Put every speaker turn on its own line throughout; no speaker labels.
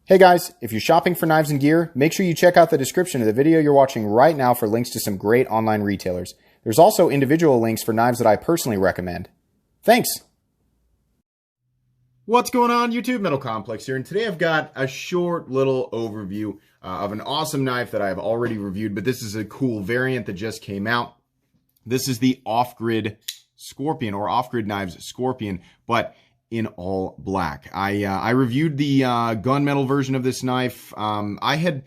Hey guys, if you're shopping for knives and gear, make sure you check out the description of the video you're watching right now for links to some great online retailers. There's also individual links for knives that I personally recommend. Thanks!
What's going on YouTube? Metal Complex here, and today I've got a short little overview of an awesome knife that I have already reviewed, but this is a cool variant that just came out. This is the Off-Grid Scorpion, or Off-Grid Knives Scorpion, but in all black. I reviewed the gunmetal version of this knife. I had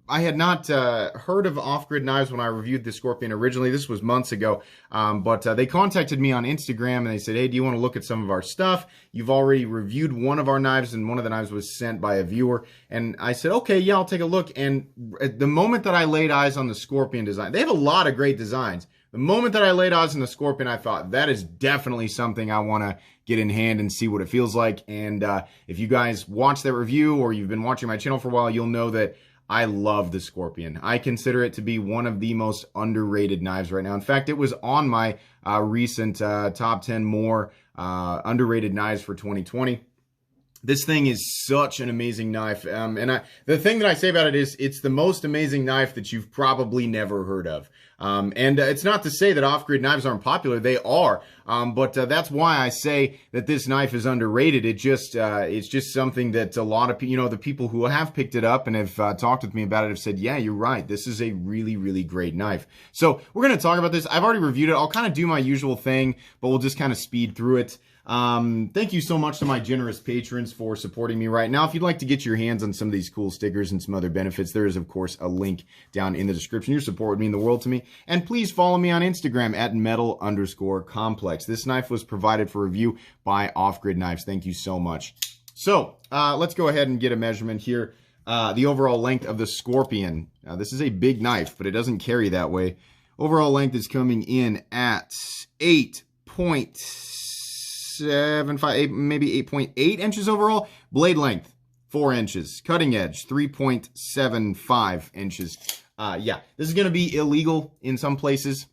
not heard of off-grid knives when I reviewed the Scorpion originally. This was months ago, but they contacted me on Instagram and they said, hey, do you want to look at some of our stuff? You've already reviewed one of our knives, and one of the knives was sent by a viewer. And I said, okay, yeah, I'll take a look. And at the moment that I laid eyes on the Scorpion design, they have a lot of great designs. The moment that I laid eyes on the Scorpion, I thought, that is definitely something I want to get in hand and see what it feels like. And if you guys watch that review, or you've been watching my channel for a while, you'll know that I love the Scorpion. I consider it to be one of the most underrated knives right now. In fact, it was on my recent top 10 more underrated knives for 2020. This thing is such an amazing knife. The thing that I say about it is it's the most amazing knife that you've probably never heard of. It's not to say that off-grid knives aren't popular. They are. But that's why I say that this knife is underrated. It's just something that a lot of people, the people who have picked it up and have talked with me about it have said, yeah, you're right. This is a really, really great knife. So we're going to talk about this. I've already reviewed it. I'll kind of do my usual thing, but we'll just kind of speed through it. Thank you so much to my generous patrons for supporting me right now. If you'd like to get your hands on some of these cool stickers and some other benefits, there is, of course, a link down in the description. Your support would mean the world to me. And please follow me on Instagram at metal_complex. This knife was provided for review by Off-Grid Knives. Thank you so much. So, let's go ahead and get a measurement here. The overall length of the Scorpion. This is a big knife, but it doesn't carry that way. Overall length is coming in at 8.75, maybe 8.8 inches overall. Blade length, 4 inches. Cutting edge, 3.75 inches. Yeah, this is going to be illegal in some places.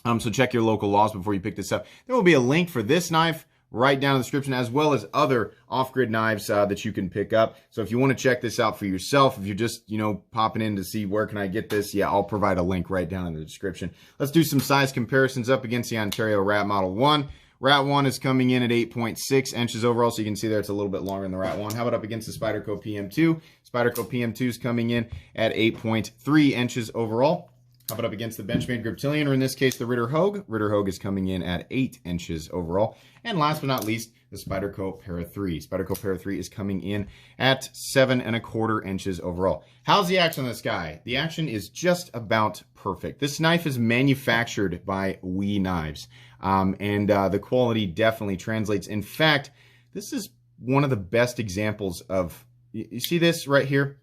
So check your local laws before you pick this up. There will be a link for this knife right down in the description, as well as other off-grid knives that you can pick up. So if you want to check this out for yourself, if you're just, popping in to see where can I get this, yeah, I'll provide a link right down in the description. Let's do some size comparisons up against the Ontario Rat Model 1. Rat 1 is coming in at 8.6 inches overall, so you can see there it's a little bit longer than the Rat 1. How about up against the Spyderco PM2? Spyderco PM2 is coming in at 8.3 inches overall. How about up against the Benchmade Griptilian, or in this case, the Ritter Hogue? Ritter Hogue is coming in at 8 inches overall. And last but not least, the Spyderco Para 3. Spyderco Para 3 is coming in at 7.25 inches overall. How's the action on this guy? The action is just about perfect. This knife is manufactured by WE Knives, the quality definitely translates. In fact, this is one of the best examples of, you see this right here?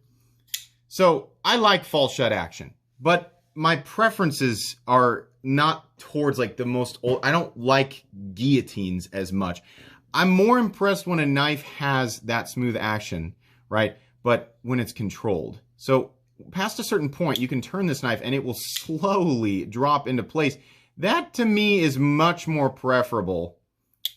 So I like fall shut action, but my preferences are not towards like the most old. I don't like guillotines as much. I'm more impressed when a knife has that smooth action, right? But when it's controlled. So past a certain point, you can turn this knife and it will slowly drop into place. That to me is much more preferable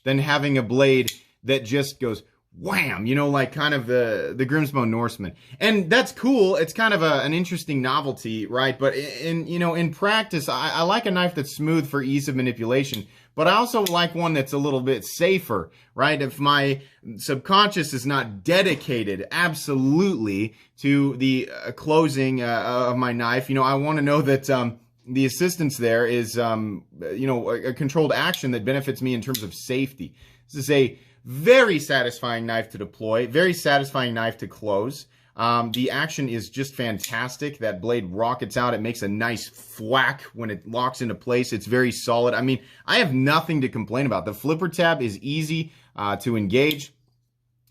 than having a blade that just goes wham, like kind of the Grimsmo Norseman. And that's cool. It's kind of an interesting novelty, right? But in practice, I like a knife that's smooth for ease of manipulation, but I also like one that's a little bit safer, right? If my subconscious is not dedicated absolutely to the closing of my knife, I want to know that the assistance there is, a controlled action that benefits me in terms of safety. This is a very satisfying knife to deploy, very satisfying knife to close. The action is just fantastic. That blade rockets out. It makes a nice thwack when it locks into place. It's very solid. I mean, I have nothing to complain about. The flipper tab is easy to engage.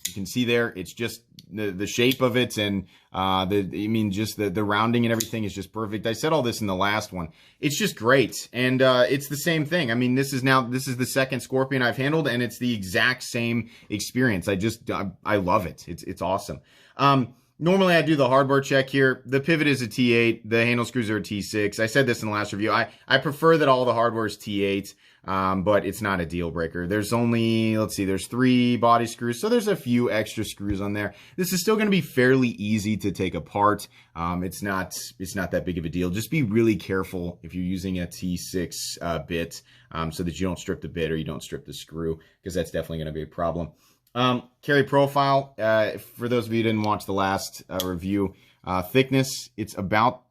You can see there, it's just the shape of it, and just the rounding and everything is just perfect. I said all this in the last one. It's just great, and it's the same thing. I mean, this is the second Scorpion I've handled, and it's the exact same experience. I love it. It's awesome. Normally I do the hardware check here. The pivot is a T8. The handle screws are a T6. I said this in the last review. I prefer that all the hardware is T8. but it's not a deal breaker. There's only, let's see, there's 3 body screws, so there's a few extra screws on there. This is still going to be fairly easy to take apart. It's not that big of a deal. Just be really careful if you're using a T6 bit, so that you don't strip the bit or you don't strip the screw, because that's definitely going to be a problem. Carry profile, for those of you who didn't watch the last review, thickness, it's about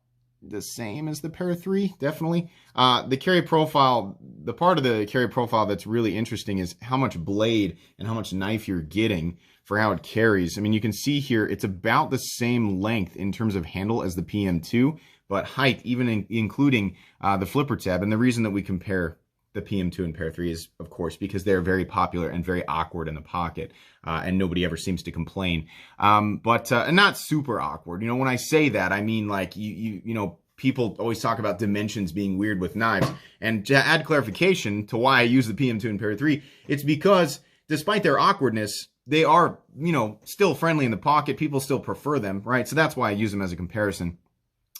the same as the Para 3, definitely. The carry profile, the part of the carry profile that's really interesting is how much blade and how much knife you're getting for how it carries. I mean, you can see here, it's about the same length in terms of handle as the PM2, but height, even including the flipper tab. And the reason that we compare the PM2 and Para 3 is, of course, because they're very popular and very awkward in the pocket, and nobody ever seems to complain. But not super awkward. You know, when I say that, I mean, like, you know, people always talk about dimensions being weird with knives. And to add clarification to why I use the PM2 and Para 3, it's because despite their awkwardness, they are, you know, still friendly in the pocket. People still prefer them, right? So that's why I use them as a comparison.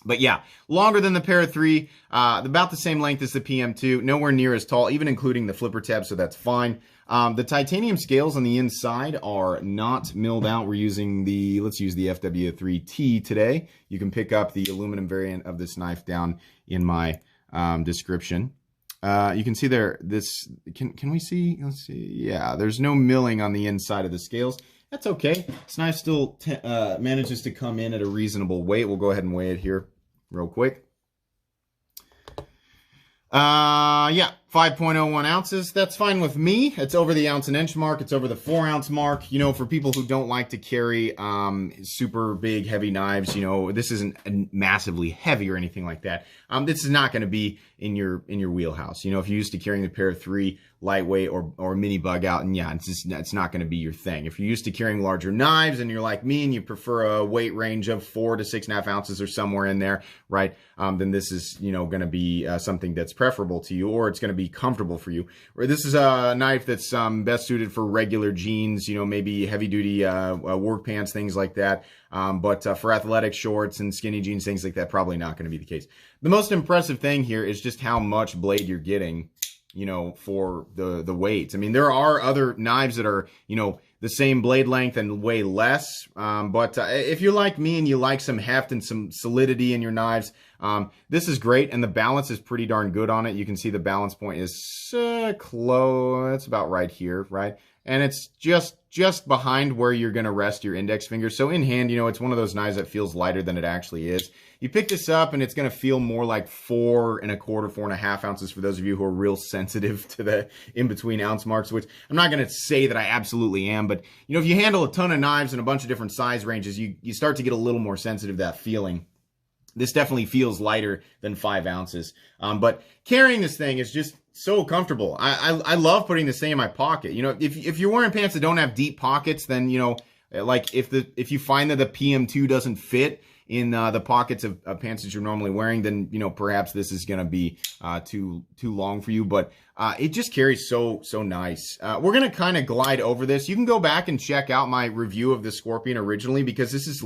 But yeah, longer than the Para 3, about the same length as the PM2, nowhere near as tall, even including the flipper tab, so that's fine. The titanium scales on the inside are not milled out. We're using the, let's use the FW3T today. You can pick up the aluminum variant of this knife down in my description. You can see there, this, can we see? Let's see. Yeah, there's no milling on the inside of the scales. That's okay. This knife still manages to come in at a reasonable weight. We'll go ahead and weigh it here real quick. Yeah, 5.01 ounces. That's fine with me. It's over the ounce and inch mark. It's over the 4-ounce mark. You know, for people who don't like to carry super big, heavy knives, you know, this isn't massively heavy or anything like that. This is not going to be in your wheelhouse. You know, if you're used to carrying the Para 3 lightweight or mini bug out, and yeah, it's not going to be your thing. If you're used to carrying larger knives and you're like me and you prefer a weight range of 4 to 6.5 ounces or somewhere in there, right? Then this is, you know, going to be something that's preferable to you, or it's going to be comfortable for you. Or this is a knife that's best suited for regular jeans, you know, maybe heavy duty work pants, things like that. But for athletic shorts and skinny jeans, things like that, probably not going to be the case. The most impressive thing here is just how much blade you're getting, you know, for the weight. I mean, there are other knives that are, you know, the same blade length and weigh less. But if you're like me and you like some heft and some solidity in your knives, this is great. And the balance is pretty darn good on it. You can see the balance point is close. It's about right here, right? And it's just behind where you're going to rest your index finger. So in hand, you know, it's one of those knives that feels lighter than it actually is. You pick this up and it's going to feel more like 4 1/4, 4.5 ounces for those of you who are real sensitive to the in-between ounce marks, which I'm not going to say that I absolutely am. But, you know, if you handle a ton of knives in a bunch of different size ranges, you start to get a little more sensitive to that feeling. This definitely feels lighter than 5 ounces. But carrying this thing is just so comfortable. I love putting this thing in my pocket. You know, if you're wearing pants that don't have deep pockets, then, you know, like if you find that the PM2 doesn't fit in the pockets of pants that you're normally wearing, then, you know, perhaps this is going to be too long for you. But it just carries so nice. We're going to kind of glide over this. You can go back and check out my review of the Scorpion originally, because this is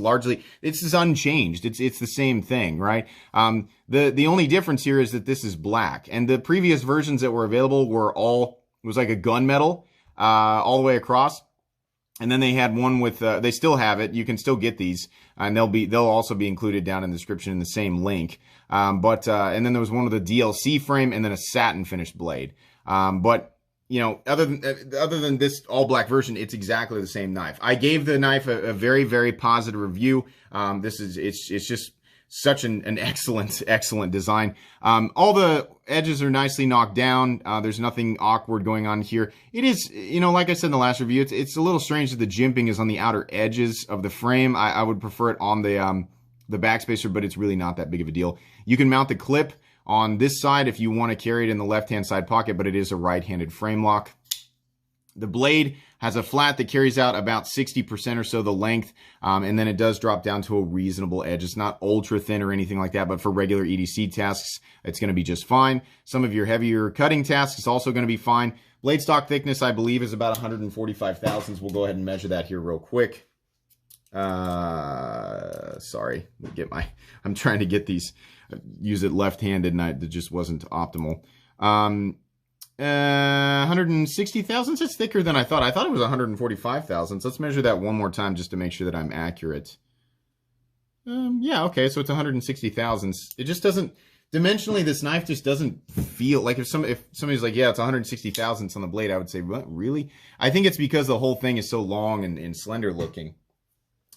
unchanged. It's the same thing, right? The only difference here is that this is black, and the previous versions that were available was like a gunmetal all the way across. And then they had one with, they still have it. You can still get these, and they'll also be included down in the description in the same link. And then there was one with a DLC frame and then a satin finished blade. But, you know, other than this all black version, it's exactly the same knife. I gave the knife a very, very positive review. It's just such an excellent design. All the edges are nicely knocked down. There's nothing awkward going on here. It is, you know, like I said in the last review, it's a little strange that the jimping is on the outer edges of the frame. I would prefer it on the backspacer, but it's really not that big of a deal. You can mount the clip on this side if you want to carry it in the left-hand side pocket, but it is a right-handed frame lock. The blade has a flat that carries out about 60% or so the length, and then it does drop down to a reasonable edge. It's not ultra thin or anything like that, but for regular EDC tasks, it's going to be just fine. Some of your heavier cutting tasks is also going to be fine. Blade stock thickness, I believe, is about 145 thousandths. We'll go ahead and measure that here real quick. Sorry, I'm trying to get these, use it left-handed, and it just wasn't optimal. 160 thousandths. It's thicker than I thought. I thought it was 145 thousandths. Let's measure that one more time just to make sure that I'm accurate. Yeah, okay, so it's 160 thousandths. It just doesn't, dimensionally, this knife just doesn't feel like if somebody's like, yeah, it's 160 thousandths on the blade, I would say, what, really? I think it's because the whole thing is so long and slender looking.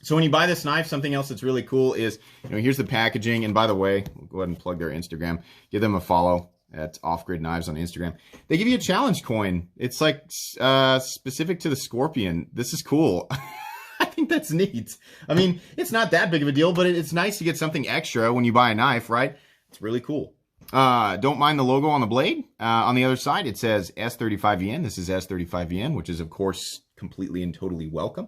So when you buy this knife, something else that's really cool is, here's the packaging. And by the way, we'll go ahead and plug their Instagram. Give them a follow at Off Grid Knives on Instagram. They give you a challenge coin. It's like specific to the Scorpion. This is cool. I think that's neat. I mean, it's not that big of a deal, but it's nice to get something extra when you buy a knife, right? It's really cool. Don't mind the logo on the blade. On the other side, it says S35VN. This is S35VN, which is, of course, completely and totally welcome.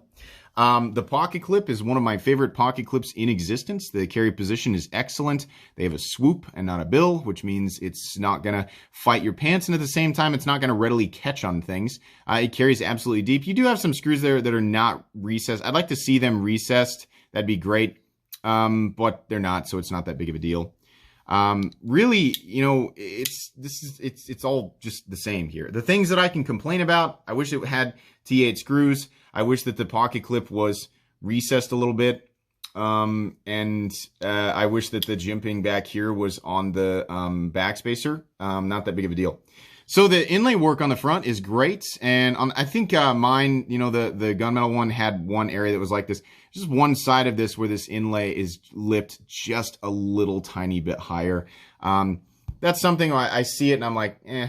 The pocket clip is one of my favorite pocket clips in existence. The carry position is excellent. They have a swoop and not a bill, which means it's not going to fight your pants. And at the same time, it's not going to readily catch on things. It carries absolutely deep. You do have some screws there that are not recessed. I'd like to see them recessed. That'd be great. But they're not, so it's not that big of a deal. Really, it's all just the same here. The things that I can complain about, I wish it had T8 screws. I wish that the pocket clip was recessed a little bit. And I wish that the jimping back here was on the backspacer. Not that big of a deal. So the inlay work on the front is great. And I think mine, the gunmetal one had one area that was like this. Just one side of this where this inlay is lipped just a little tiny bit higher. That's something I see it and I'm like, eh.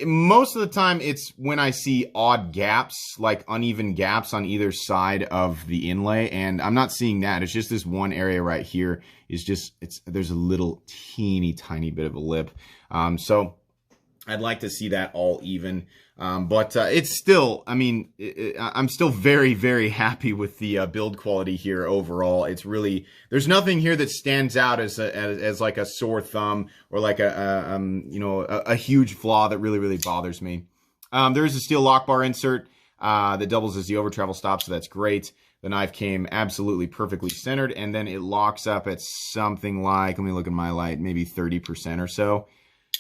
Most of the time it's when I see odd gaps, like uneven gaps on either side of the inlay, and I'm not seeing that. It's just this one area right here is just, there's a little teeny tiny bit of a lip. So I'd like to see that all even. But it's still, I'm still very, very happy with the build quality here overall. It's really, there's nothing here that stands out as like a sore thumb or like a huge flaw that really, really bothers me. There is a steel lock bar insert that doubles as the over travel stop, so that's great. The knife came absolutely perfectly centered, and then it locks up at something like, let me look at my light, maybe 30% or so.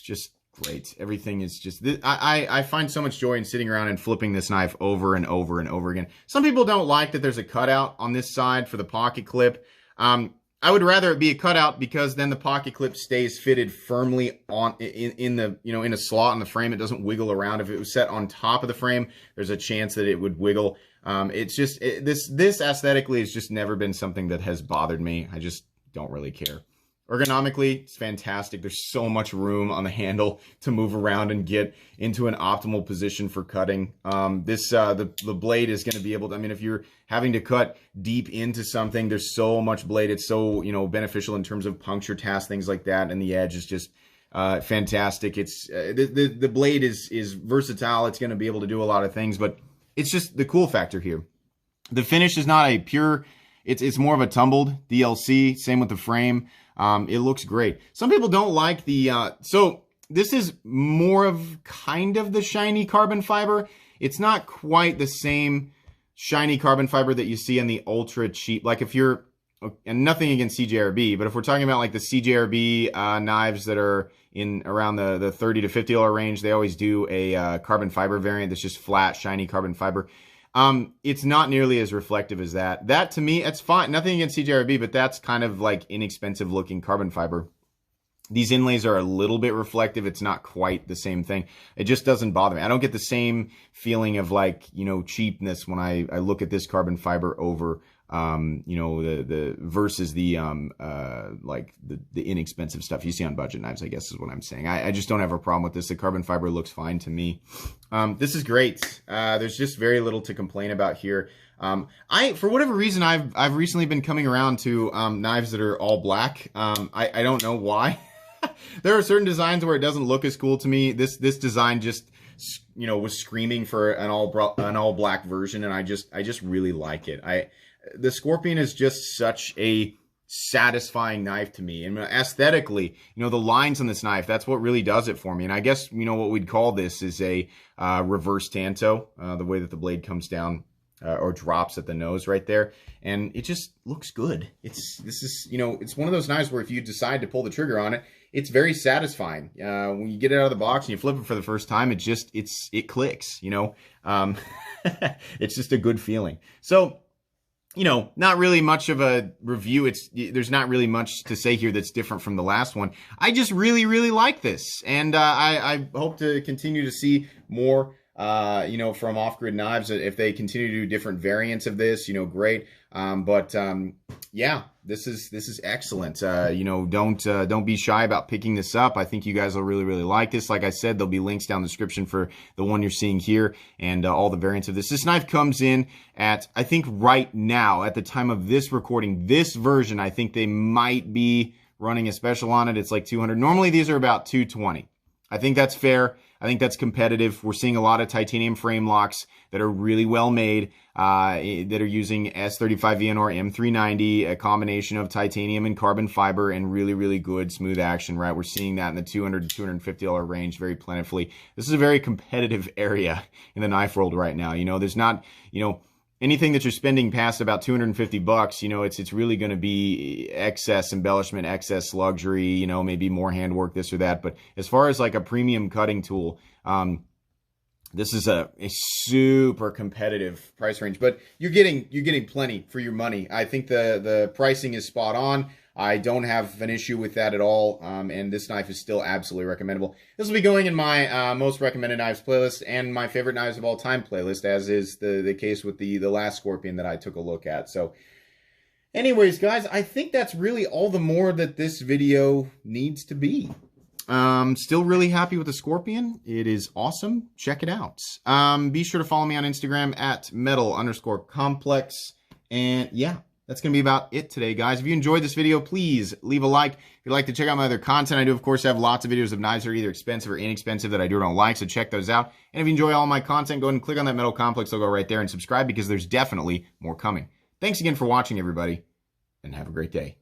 Just great. Everything is just, I find so much joy in sitting around and flipping this knife over and over and over again. Some people don't like that there's a cutout on this side for the pocket clip. I would rather it be a cutout because then the pocket clip stays fitted firmly on in a slot in the frame. It doesn't wiggle around. If it was set on top of the frame, there's a chance that it would wiggle. It's just, this aesthetically has just never been something that has bothered me. I just don't really care. Ergonomically, it's fantastic. There's so much room on the handle to move around and get into an optimal position for cutting. The blade is going to be able to, if you're having to cut deep into something, there's so much blade. It's so, beneficial in terms of puncture tasks, things like that. And the edge is just fantastic. It's the blade is versatile. It's going to be able to do a lot of things, but it's just the cool factor here. The finish is not a pure, it's more of a tumbled DLC. Same with the frame. It looks great. Some people don't like the, so this is more of kind of the shiny carbon fiber. It's not quite the same shiny carbon fiber that you see in the ultra cheap, like if you're, and nothing against CJRB, but if we're talking about like the CJRB knives that are in around the $30 to $50 range, they always do a carbon fiber variant that's just flat, shiny carbon fiber. It's not nearly as reflective as that. That to me, it's fine. Nothing against CJRB, but that's kind of like inexpensive looking carbon fiber. These inlays are a little bit reflective. It's not quite the same thing. It just doesn't bother me. I don't get the same feeling of like, cheapness when I look at this carbon fiber over, the versus the, like the inexpensive stuff you see on budget knives, I guess is what I'm saying. I just don't have a problem with this. The carbon fiber looks fine to me. This is great. There's just very little to complain about here. For whatever reason, I've recently been coming around to, knives that are all black. I don't know why. There are certain designs where it doesn't look as cool to me. This design just, was screaming for an all black version, and I just really like it. The Scorpion is just such a satisfying knife to me, and aesthetically, the lines on this knife, that's what really does it for me. And I guess what we'd call this is a reverse tanto, the way that the blade comes down. or drops at the nose right there, and it just looks good. This is, you know, it's one of those knives where if you decide to pull the trigger on it, it's very satisfying. When you get it out of the box and you flip it for the first time, it clicks, you know. It's just a good feeling. So, you know, not really much of a review. There's not really much to say here that's different from the last one. I just really, really like this, and I hope to continue to see more, you know, from Off-Grid Knives. If they continue to do different variants of this, you know, great. Yeah, this is excellent. You know, don't be shy about picking this up. I think you guys will really, really like this. Like I said, there'll be links down in the description for the one you're seeing here and all the variants of this. This knife comes in at, I think right now, at the time of this recording, this version, I think they might be running a special on it. It's like 200. Normally these are about 220. I think that's fair. I think that's competitive. We're seeing a lot of titanium frame locks that are really well made, that are using S35VN or M390, a combination of titanium and carbon fiber, and really, really good smooth action, right? We're seeing that in the $200 to $250 range very plentifully. This is a very competitive area in the knife world right now. You know, there's not, you know, anything that you're spending past about $250, you know, it's really going to be excess embellishment, excess luxury, you know, maybe more handwork, this or that. But as far as like a premium cutting tool, this is a super competitive price range. But you're getting plenty for your money. I think the pricing is spot on. I don't have an issue with that at all, and this knife is still absolutely recommendable. This will be going in my most recommended knives playlist and my favorite knives of all time playlist, as is the case with the last Scorpion that I took a look at. So anyways, guys, I think that's really all the more that this video needs to be. Still really happy with the Scorpion. It is awesome. Check it out. Be sure to follow me on Instagram at metal_complex, and yeah. That's going to be about it today, guys. If you enjoyed this video, please leave a like. If you'd like to check out my other content, I do, of course, have lots of videos of knives that are either expensive or inexpensive that I do or don't like, so check those out. And if you enjoy all my content, go ahead and click on that Metal Complex logo right there and subscribe, because there's definitely more coming. Thanks again for watching, everybody, and have a great day.